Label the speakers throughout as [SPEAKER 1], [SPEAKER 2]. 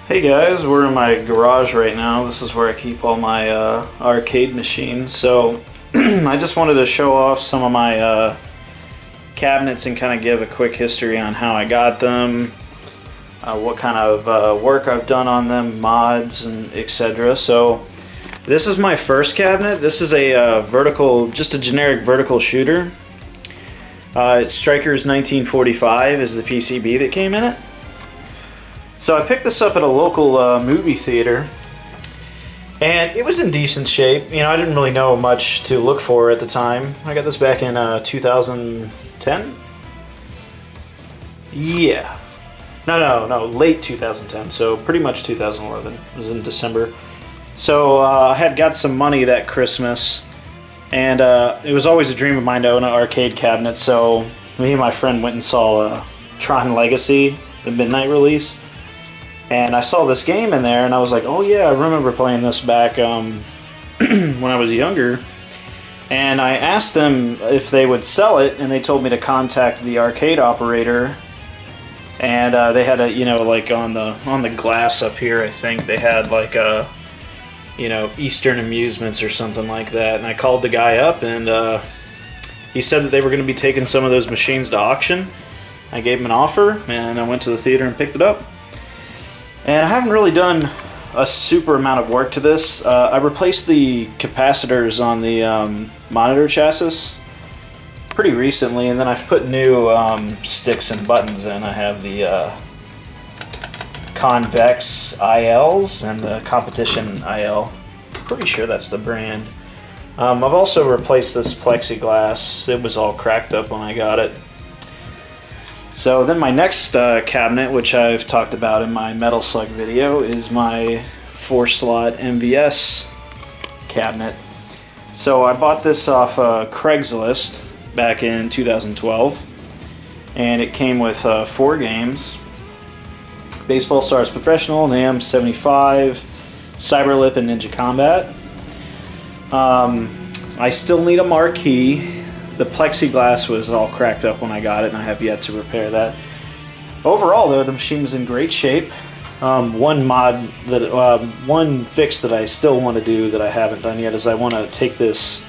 [SPEAKER 1] Hey guys, we're in my garage right now. This is where I keep all my arcade machines. So I just wanted to show off some of my cabinets and kind of give a quick history on how I got them, what kind of work I've done on them, mods, and etc. So this is my first cabinet. This is a vertical, just a generic vertical shooter. Strikers 1945 is the PCB that came in it. So I picked this up at a local movie theater, and it was in decent shape. You know, I didn't really know much to look for at the time. I got this back in 2010? Yeah. No, late 2010, so pretty much 2011. It was in December. So I had got some money that Christmas, and it was always a dream of mine to own an arcade cabinet, so me and my friend went and saw Tron Legacy, the midnight release. And I saw this game in there, and I was like, oh yeah, I remember playing this back when I was younger. And I asked them if they would sell it, and they told me to contact the arcade operator. And they had a, you know, like on the glass up here, I think they had like a, you know, Eastern Amusements or something like that. And I called the guy up, and he said that they were going to be taking some of those machines to auction. I gave him an offer, and I went to the theater and picked it up. And I haven't really done a super amount of work to this. I replaced the capacitors on the monitor chassis pretty recently, and then I've put new sticks and buttons in. I have the Convex ILs and the Competition IL. Pretty sure that's the brand. I've also replaced this plexiglass. It was all cracked up when I got it. So then my next cabinet, which I've talked about in my Metal Slug video, is my 4-slot MVS cabinet. So I bought this off Craigslist back in 2012, and it came with 4 games: Baseball Stars Professional, NAM 75, Cyberlip, and Ninja Combat. I still need a marquee. The plexiglass was all cracked up when I got it, and I have yet to repair that. Overall, though, the machine's in great shape. One fix that I still want to do that I haven't done yet is I want to take this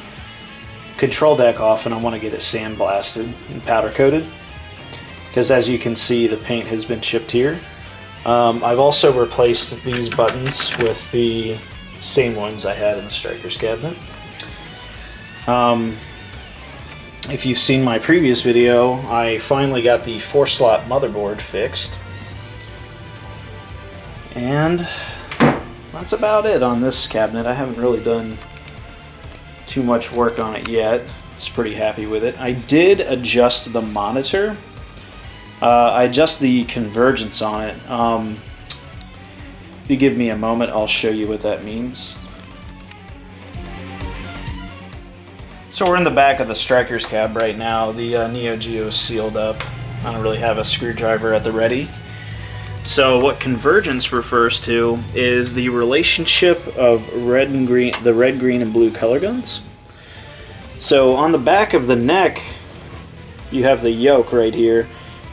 [SPEAKER 1] control deck off, and I want to get it sandblasted and powder coated, because as you can see, the paint has been chipped here. I've also replaced these buttons with the same ones I had in the Strikers cabinet. If you've seen my previous video, I finally got the 4-slot motherboard fixed. And that's about it on this cabinet. I haven't really done too much work on it yet. I was pretty happy with it. I did adjust the monitor. I adjust the convergence on it. If you give me a moment, I'll show you what that means. So we're in the back of the Strikers cab right now. The Neo Geo is sealed up. I don't really have a screwdriver at the ready. So what convergence refers to is the relationship of red and green, the red, green, and blue color guns. So on the back of the neck, you have the yoke right here,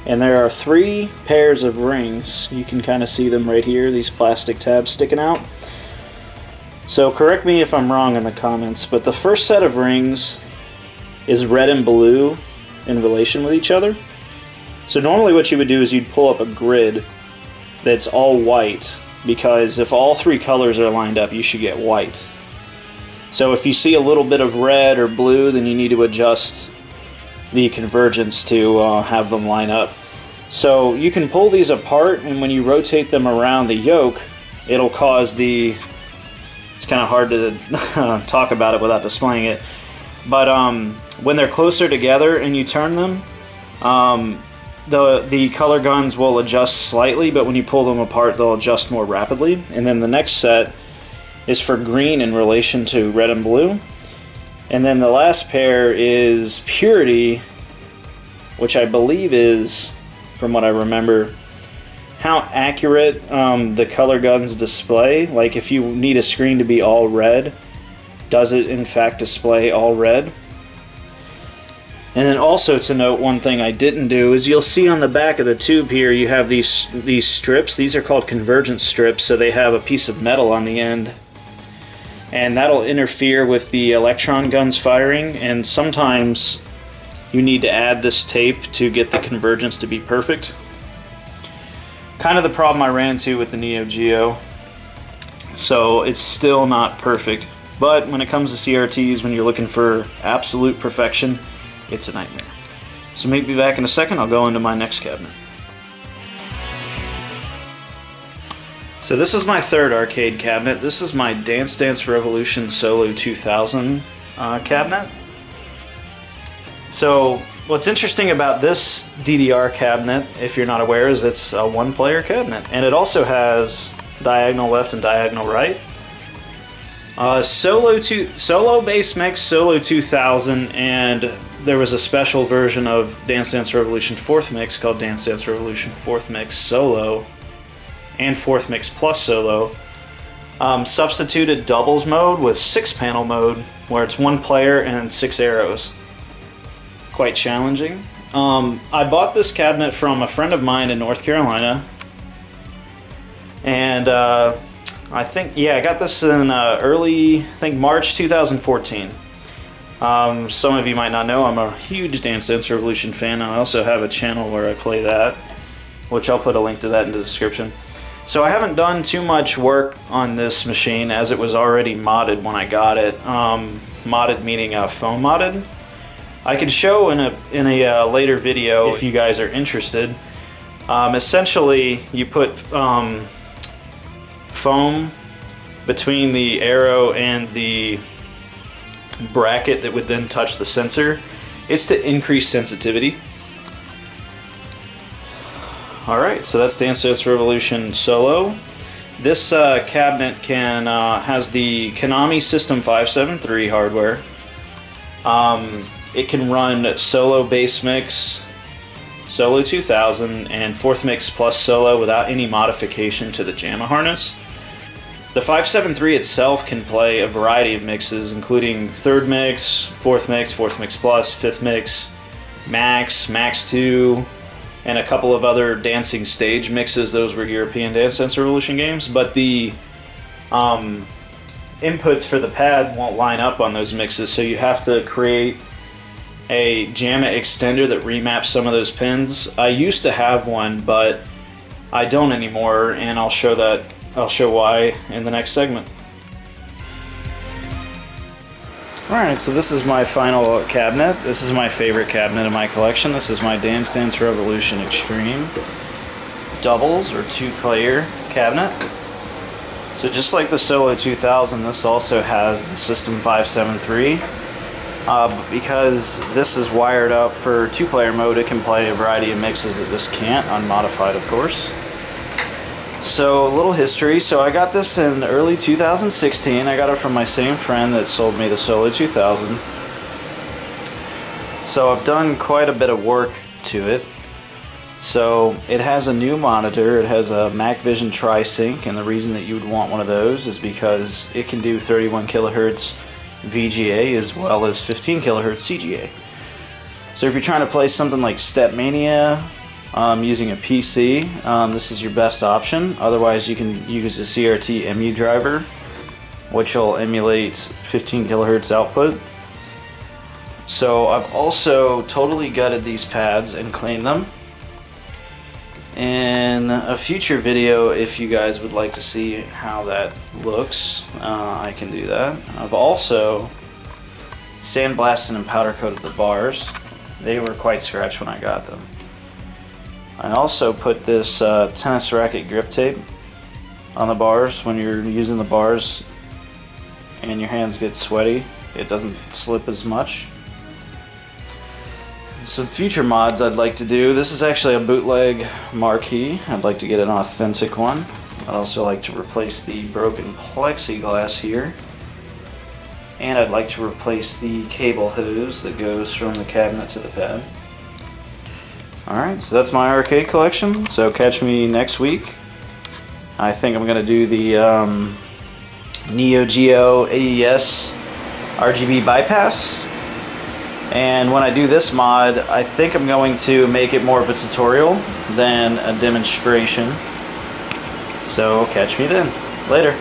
[SPEAKER 1] and there are 3 pairs of rings. You can kind of see them right here, these plastic tabs sticking out. So correct me if I'm wrong in the comments, but the first set of rings is red and blue in relation with each other. So normally what you would do is you'd pull up a grid that's all white, because if all 3 colors are lined up, you should get white. So if you see a little bit of red or blue, then you need to adjust the convergence to have them line up. So you can pull these apart, and when you rotate them around the yoke, it'll cause the... It's kind of hard to talk about it without displaying it. But when they're closer together and you turn them, the color guns will adjust slightly, but when you pull them apart, they'll adjust more rapidly. And then the next set is for green in relation to red and blue. And then the last pair is purity, which I believe is, from what I remember, how accurate the color guns display. Like if you need a screen to be all red, does it in fact display all red? And then also to note, one thing I didn't do is you'll see on the back of the tube here you have these strips. These are called convergence strips, so they have a piece of metal on the end. And that'll interfere with the electron guns firing, and sometimes you need to add this tape to get the convergence to be perfect. Kind of the problem I ran into with the Neo Geo. So it's still not perfect. But when it comes to CRTs, when you're looking for absolute perfection, it's a nightmare. So meet me back in a second, I'll go into my next cabinet. So this is my third arcade cabinet. This is my Dance Dance Revolution Solo 2000 cabinet. So what's interesting about this DDR cabinet, if you're not aware, is it's a one-player cabinet. And it also has diagonal left and diagonal right. Solo Base Mix, Solo 2000, and there was a special version of Dance Dance Revolution 4th Mix called Dance Dance Revolution 4th Mix Solo and 4th Mix Plus Solo. Substituted doubles mode with 6-panel mode, where it's one player and 6 arrows. Quite challenging. I bought this cabinet from a friend of mine in North Carolina, and I got this in early, March 2014. Some of you might not know, I'm a huge Dance Dance Revolution fan, and I also have a channel where I play that, which I'll put a link to that in the description. So I haven't done too much work on this machine, as it was already modded when I got it. Modded meaning foam modded. I can show in a later video if you guys are interested. Essentially, you put foam between the arrow and the bracket that would then touch the sensor. It's to increase sensitivity. Alright, so that's Dance Dance Revolution Solo. This cabinet has the Konami System 573 hardware. It can run Solo Base Mix, Solo 2000, and 4th Mix Plus Solo without any modification to the JAMA harness. The 573 itself can play a variety of mixes, including 3rd Mix, 4th Mix, 4th Mix Plus, 5th Mix, Max, Max 2, and a couple of other dancing stage mixes. Those were European Dance Dance Revolution games, but the inputs for the pad won't line up on those mixes, so you have to create a JAMA extender that remaps some of those pins. I used to have one, but I don't anymore, and I'll show why in the next segment. Alright, so this is my final cabinet. This is my favorite cabinet in my collection. This is my Dance Dance Revolution Extreme doubles or 2-player cabinet. So just like the Solo 2000, this also has the System 573. But because this is wired up for 2-player mode, it can play a variety of mixes that this can't, unmodified of course. So, a little history. So I got this in early 2016. I got it from my same friend that sold me the Solo 2000. So I've done quite a bit of work to it. So it has a new monitor. It has a MacVision Tri-Sync, and the reason that you would want one of those is because it can do 31 kilohertz VGA as well as 15 kilohertz CGA. So if you're trying to play something like Stepmania using a PC, this is your best option. Otherwise, you can use a CRT EMU driver, which will emulate 15 kilohertz output. So I've also totally gutted these pads and cleaned them. In a future video, if you guys would like to see how that looks, I can do that. I've also sandblasted and powder coated the bars. They were quite scratched when I got them. I also put this tennis racket grip tape on the bars. When you're using the bars and your hands get sweaty, it doesn't slip as much. Some future mods I'd like to do. This is actually a bootleg marquee. I'd like to get an authentic one. I'd also like to replace the broken plexiglass here. And I'd like to replace the cable hose that goes from the cabinet to the pad. Alright, so that's my arcade collection. So catch me next week. I think I'm going to do the Neo Geo AES RGB bypass. And when I do this mod, I think I'm going to make it more of a tutorial than a demonstration. So catch me then. Later.